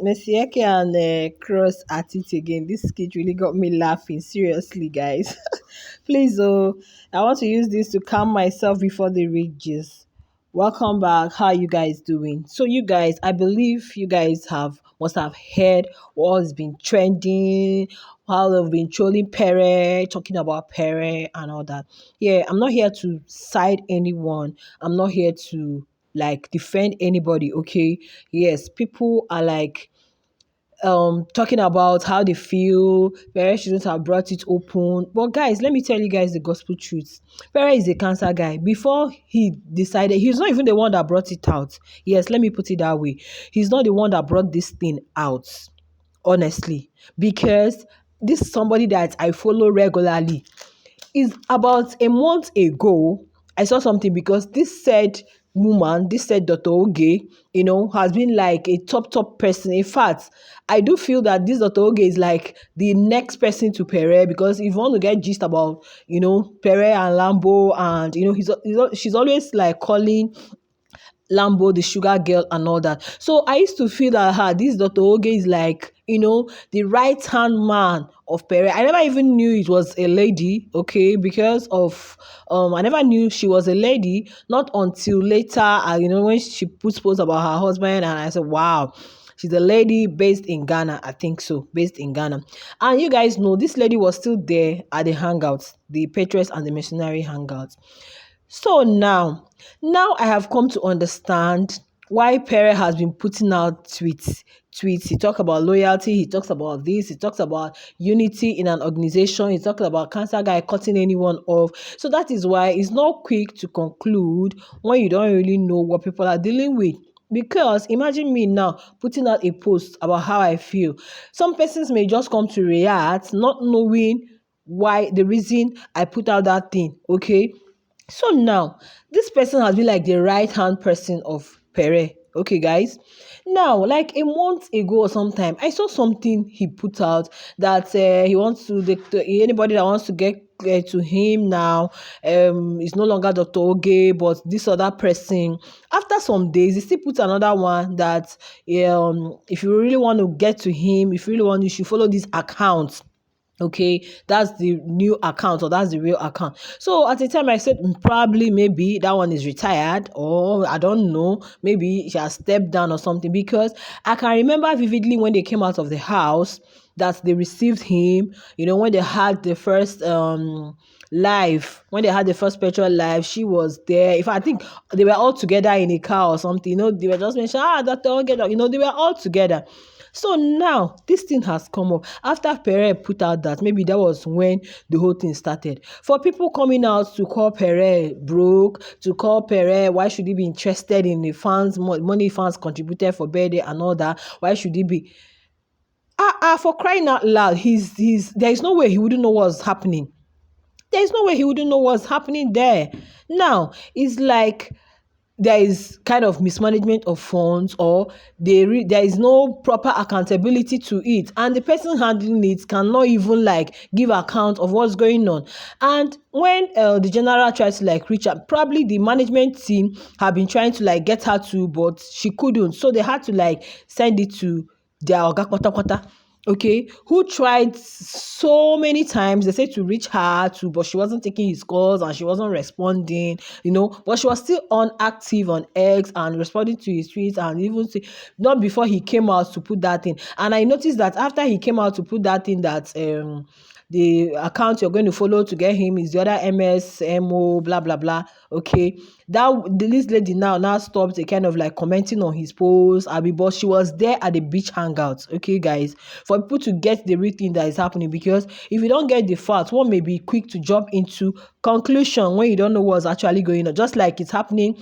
Messieke and Cross at it again. This skit really got me laughing. Seriously, guys. Please, I want to use this to calm myself before the ridges. Welcome back. How you guys doing? So, you guys, I believe you guys have must have heard what has been trending, how they've been trolling Pere, talking about Pere and all that. Yeah, I'm not here to side anyone. I'm not here to like defend anybody. Okay, yes, people are like talking about how they feel. Pere shouldn't have brought it open. But guys, let me tell you guys the gospel truth. Pere is a cancer guy. Before he decided, he's not even the one that brought it out. Yes, let me put it that way. He's not the one that brought this thing out, honestly. Because this is somebody that I follow regularly. Is about a month ago, I saw something because this said woman, this said Dr. Oge, has been like a top person. In fact, I do feel that this Dr. Oge is like the next person to Pere because if you want to get gist about, Pere and Lambo and, she's always like calling Lambo, the sugar girl, and all that. So I used to feel that this Dr. Oge is like, the right hand man of Pere. I never even knew it was a lady, okay, because of I never knew she was a lady, not until later, when she puts posts about her husband, and I said, wow. She's a lady based in Ghana, I think so, based in Ghana. And you guys know this lady was still there at the hangouts, the Patriots and the Mercenary hangouts. So now I have come to understand why Pere has been putting out tweets. He talks about loyalty, he talks about this, he talks about unity in an organization, he talks about cancer guy cutting anyone off. So that is why it's not quick to conclude when you don't really know what people are dealing with. Because imagine me now putting out a post about how I feel. Some persons may just come to react, not knowing why the reason I put out that thing. Okay. So now, this person has been like the right hand person of Pere. Okay, guys. Now, like a month ago or sometime, I saw something he put out that he wants to, anybody that wants to get to him now is no longer Dr. Oge, but this other person. After some days, he still put another one that if you really want to get to him, if you really want, you should follow this account. Okay, that's the new account or that's the real account. So at the time I said probably maybe that one is retired or I don't know, maybe she has stepped down or something because I can remember vividly when they came out of the house that they received him, when they had the first live, when they had the first petrol live, she was there. If I think they were all together in a car or something, they were just mentioning, Dr. Oge, they were all together. So now this thing has come up after Pere put out that maybe that was when the whole thing started. For people coming out to call Pere broke, to call Pere, why should he be interested in the fans, money fans contributed for birthday and all that? Why should he be? For crying out loud, there is no way he wouldn't know what's happening. There is no way he wouldn't know what's happening there. Now, it's like there is kind of mismanagement of funds or there is no proper accountability to it and the person handling it cannot even like give account of what's going on. And when the general tries to like reach out, probably the management team have been trying to like get her to, but she couldn't, so they had to like send it to their oga kpata, okay, who tried so many times. They said to reach her to, but she wasn't taking his calls and she wasn't responding, but she was still on active on X and responding to his tweets and even not before he came out to put that in. And I noticed that after he came out to put that in that the account you're going to follow to get him is the other MSMO, blah blah blah. Okay, this lady now stopped a kind of like commenting on his post. But she was there at the beach hangouts. Okay, guys, for people to get the real thing that is happening, because if you don't get the facts, one may be quick to jump into conclusion when you don't know what's actually going on. Just like it's happening.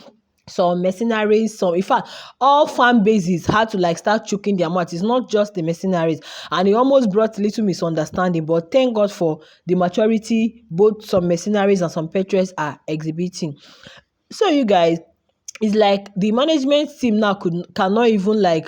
Some mercenaries, in fact, all fan bases had to like start choking their mouth. It's not just the mercenaries, and it almost brought little misunderstanding. But thank God for the maturity both some mercenaries and some patriots are exhibiting. So you guys, it's like the management team now cannot even like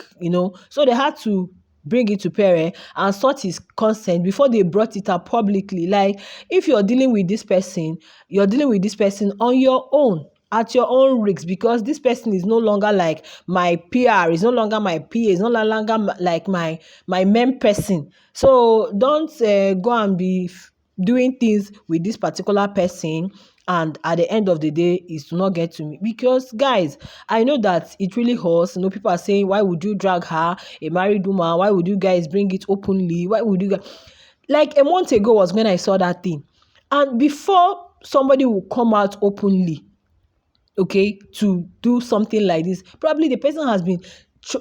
so they had to bring it to Pere and sought his consent before they brought it up publicly. Like, if you're dealing with this person on your own. at your own risk, because this person is no longer like my PR, is no longer my PA, is no longer like my main person. So don't go and be doing things with this particular person, and at the end of the day is to not get to me. Because guys, I know that it really hurts. People are saying, why would you drag her, a married woman? Why would you guys bring it openly? Why would you guys? Like a month ago was when I saw that thing. And before somebody will come out openly, okay, to do something like this, probably the person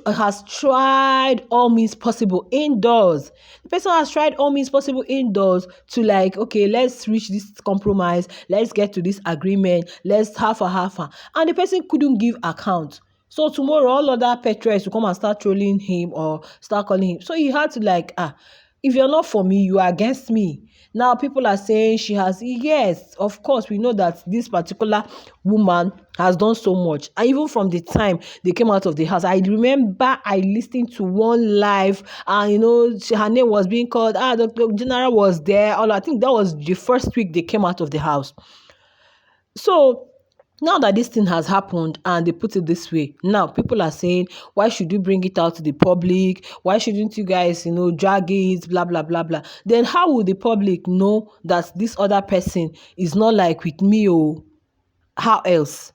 has tried all means possible indoors. The person has tried all means possible indoors to, like, okay, let's reach this compromise, let's get to this agreement, let's half and the person couldn't give account. So tomorrow all other petrels will come and start trolling him or start calling him. So he had to, like, if you're not for me, you are against me. Now people are saying she has, yes, of course, we know that this particular woman has done so much. And even from the time they came out of the house, I remember I listened to one live, and her name was being called, the general was there. I think that was the first week they came out of the house. So now that this thing has happened and they put it this way, now people are saying, why should you bring it out to the public? Why shouldn't you guys, drag it, blah, blah, blah, blah. Then how will the public know that this other person is not like with me? Or how else?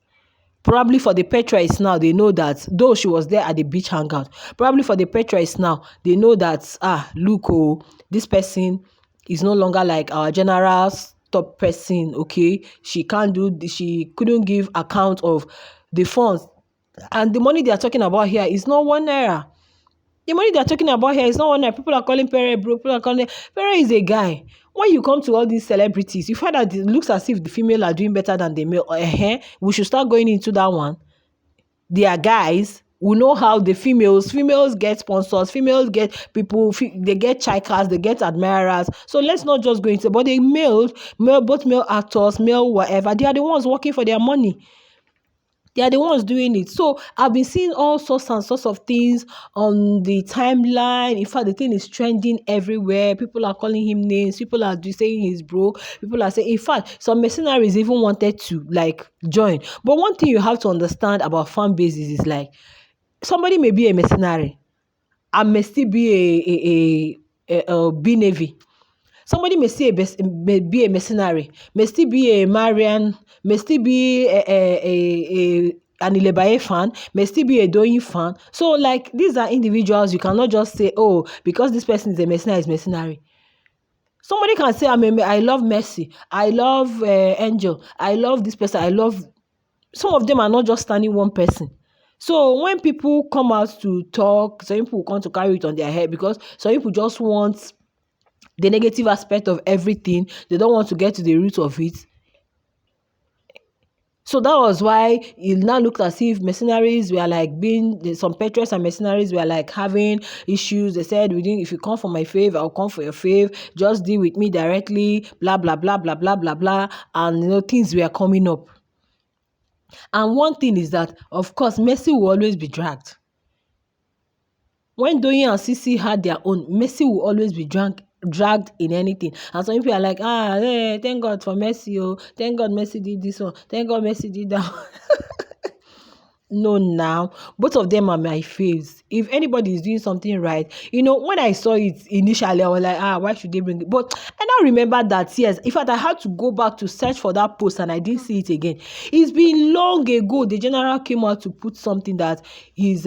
Probably for the Petrites now, they know that, though she was there at the beach hangout, probably for the Petrites now, they know that, look, this person is no longer like our general top person, okay? She couldn't give account of the funds. And the money they are talking about here is not 1 naira. The money they're talking about here is not 1 naira. People are calling Pere bro. People are calling Pere is a guy. When you come to all these celebrities, you find that it looks as if the female are doing better than the male. We should start going into that one. They are guys. We know how the females get sponsors, females get people, they get chikers, they get admirers. So let's not just go into, but the both male actors, male whatever, they are the ones working for their money. They are the ones doing it. So I've been seeing all sorts and sorts of things on the timeline. In fact, the thing is trending everywhere. People are calling him names. People are saying he's broke. People are saying, in fact, some mercenaries even wanted to, like, join. But one thing you have to understand about fan bases is, like, somebody may be a mercenary and may still be a B Navy. Somebody may be a mercenary, may still be a Marian, may still be an Ilebaye fan, may still be a Doyin fan. So, like, these are individuals. You cannot just say, oh, because this person is a mercenary, is mercenary. Somebody can say, I love Mercy, I love Angel, I love this person, I love. Some of them are not just standing one person. So when people come out to talk, some people want to carry it on their head, because some people just want the negative aspect of everything. They don't want to get to the root of it. So that was why it now looked as if mercenaries were like some patriots and mercenaries were like having issues. They said, if you come for my fave, I'll come for your fave. Just deal with me directly, blah, blah, blah, blah, blah, blah, blah. And, things were coming up. And one thing is that, of course, Mercy will always be dragged. When Doyin and Sisi had their own, Mercy will always be dragged in anything. And some people are like, thank God for Mercy. Oh, thank God Mercy did this one. Thank God Mercy did that one. No, now both of them are my faves. If anybody is doing something right, when I saw it initially, I was like, why should they bring it? But I now remember that, yes, in fact, I had to go back to search for that post and I didn't see it again. It's been long ago. The general came out to put something that his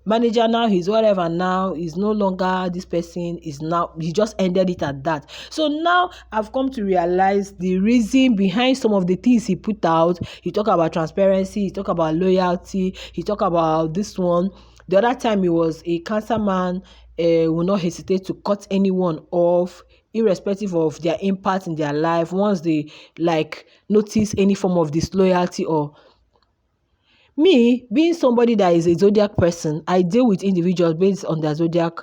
manager now, he's whatever now, is no longer this person, is now, he just ended it at that. So now I've come to realize the reason behind some of the things he put out. He talk about transparency, he talk about loyalty, he talk about this one. The other time he was a cancer man, will not hesitate to cut anyone off, irrespective of their impact in their life, once they, like, notice any form of disloyalty. Or me, being somebody that is a Zodiac person, I deal with individuals based on their Zodiac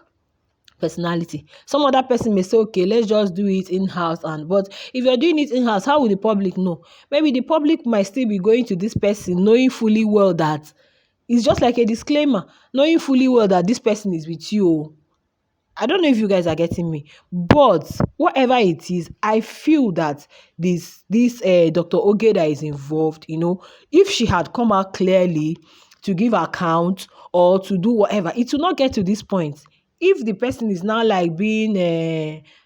personality. Some other person may say, okay, let's just do it in-house. But if you're doing it in-house, how will the public know? Maybe the public might still be going to this person knowing fully well that it's just like a disclaimer, knowing fully well that this person is with you. I don't know if you guys are getting me, but whatever it is, I feel that this Dr. Oge that is involved, if she had come out clearly to give account or to do whatever, it will not get to this point. If the person is now like being,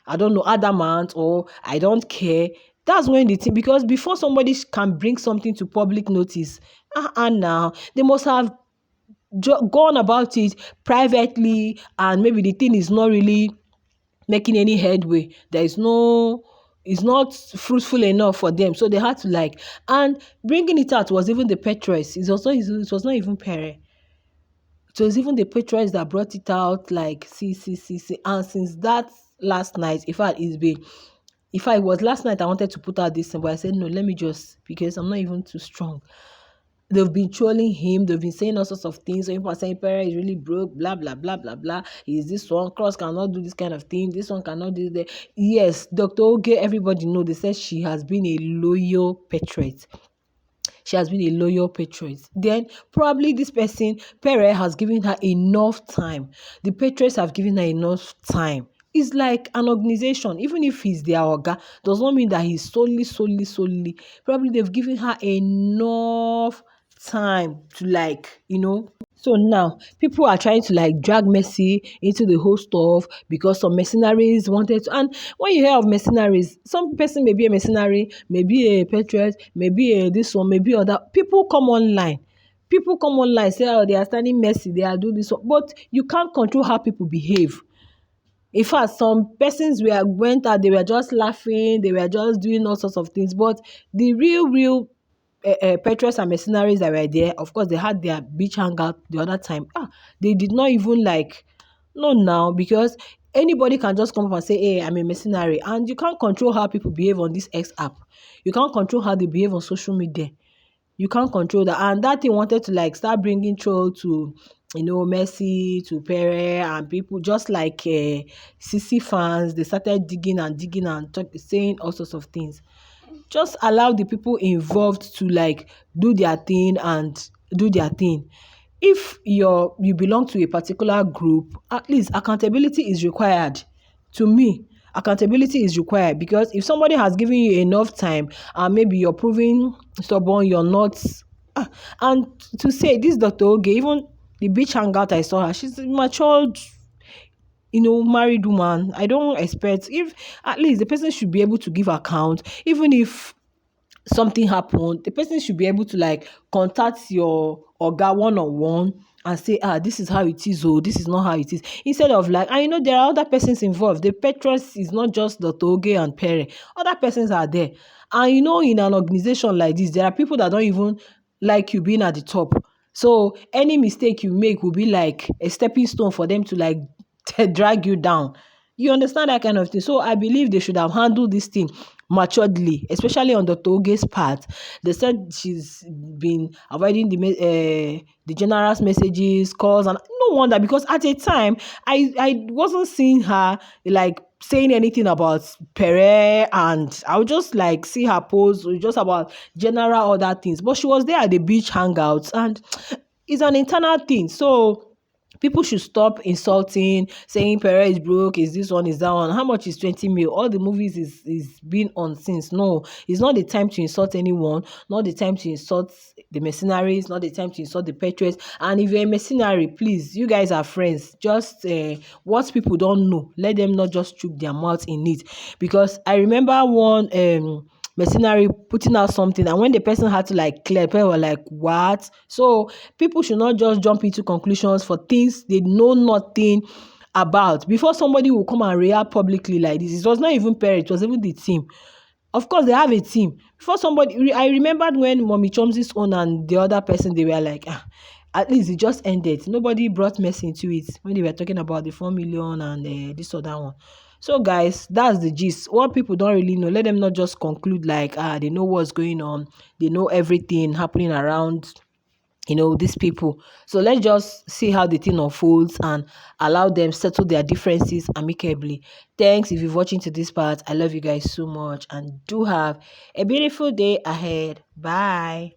I don't know, adamant or I don't care, that's when the thing, because before somebody can bring something to public notice, and now they must have gone about it privately, and maybe the thing is not really making any headway. There is no, it's not fruitful enough for them, so they had to like, and bringing it out was even the Petrus. It was not even Pere. It was even the Petrus that brought it out, like, see. And since that last night, in fact, it was last night I wanted to put out this thing, but I said no, let me just, because I'm not even too strong. They've been trolling him. They've been saying all sorts of things. So people are saying Pere is really broke, blah, blah, blah, blah, blah. Is this one? Cross cannot do this kind of thing. This one cannot do that. Yes, Dr. Oge, everybody know. They said she has been a loyal patriot. She has been a loyal patriot. Then probably this person, Pere, has given her enough time. The patriots have given her enough time. It's like an organization. Even if he's their orga, does not mean that he's solely. Probably they've given her enough time to, like, So now people are trying to like drag Messi into the whole stuff because some mercenaries wanted to. And when you hear of mercenaries, some person may be a mercenary, maybe a patriot, maybe a this one, maybe other. People come online. People come online, say, oh, they are standing Messi, they are doing this one. But you can't control how people behave. In fact, some persons went out, they were just laughing, they were just doing all sorts of things. But the real Petrus and mercenaries that were there, of course, they had their beach hangout the other time. They did not even like, no, now, because anybody can just come up and say, hey, I'm a mercenary. And you can't control how people behave on this X app. You can't control how they behave on social media. You can't control that. And that thing wanted to like start bringing troll to, Messi, to Pere, and people just like CC fans. They started digging and saying all sorts of things. Just allow the people involved to like do their thing and do their thing. If you belong to a particular group, at least accountability is required. To me, accountability is required, because if somebody has given you enough time and maybe you're proving stubborn, you're not. And to say this Dr. Oge, even the beach hangout I saw her, she's a matured, married woman. I don't expect, if at least the person should be able to give account, even if something happened, the person should be able to like contact your oga one-on-one and say, this is how it is, oh, this is not how it is, instead of like, and there are other persons involved. The Petrus is not just the Toge and Pere. Other persons are there. And in an organization like this, there are people that don't even like you being at the top. So any mistake you make will be like a stepping stone for them to like drag you down. You understand that kind of thing? So I believe they should have handled this thing maturedly, especially on the Toge's part. They said she's been avoiding the general's messages, calls, and no wonder, because at a time I wasn't seeing her like saying anything about Pere, and I would just like see her post just about general other things. But she was there at the beach hangouts, and it's an internal thing. So people should stop insulting, saying Pere is broke, is this one, is that one. How much is 20 mil? All the movies is been on since. No, it's not the time to insult anyone, not the time to insult the mercenaries, not the time to insult the patriots. And if you're a mercenary, please, you guys are friends. Just what people don't know, let them not just choke their mouth in it. Because I remember one mercenary putting out something, and when the person had to like clear, people were like, what? So people should not just jump into conclusions for things they know nothing about before somebody will come and react publicly like this. It was not even Pere, it was even the team. Of course, they have a team. Before somebody, I remembered when Mommy Chomsy's own and the other person, they were like, at least it just ended. Nobody brought mess into it when they were talking about the 4 million and this or that one. So guys, that's the gist. What people don't really know, let them not just conclude like, they know what's going on. They know everything happening around, these people. So let's just see how the thing unfolds and allow them settle their differences amicably. Thanks if you're watching to this part. I love you guys so much, and do have a beautiful day ahead. Bye.